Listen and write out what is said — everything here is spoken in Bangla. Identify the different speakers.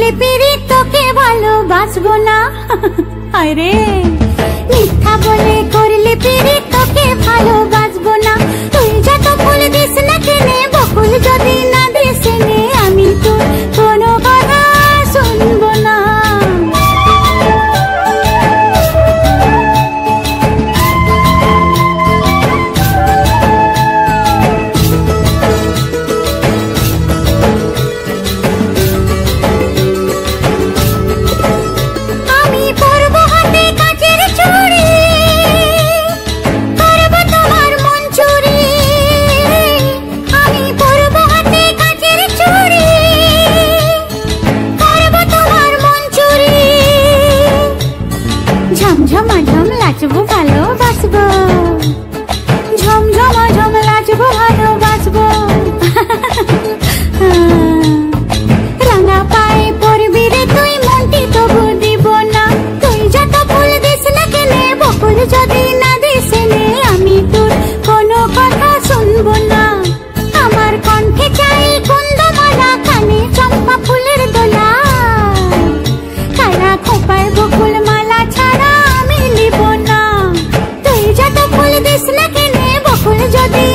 Speaker 1: করলে পিরি তোকে ভালোবাসবো না। আরে মিথ্যা বলে করলে পিরি তোকে ভালোবাসবো না। তুই যত ফুল দিস না কেনে বকুল যদি না দিস নে আমি তোর কোনো কথা শুনবো না। ঝমঝমাঝম লাচবো ভালোবাসবো, ঝমঝমাঝম লাচবো ভালোবাসবো। রাঙা পায়ে পড়বি রে তুই মনটি তবু দিব না। তুই যত ফুল দিস না কেনে বকুল যদি না দিস নে আমি তোর কোনো কথা শুনবো না। আমার কণ্ঠে চাই কুন্দমালা, কানে চম্পা ফুলের দোলা, কারা খোপায় বকুল মালা ছাড়া আমি নিব না। তুই যত ফুল দিস না কেনে বকুল যদি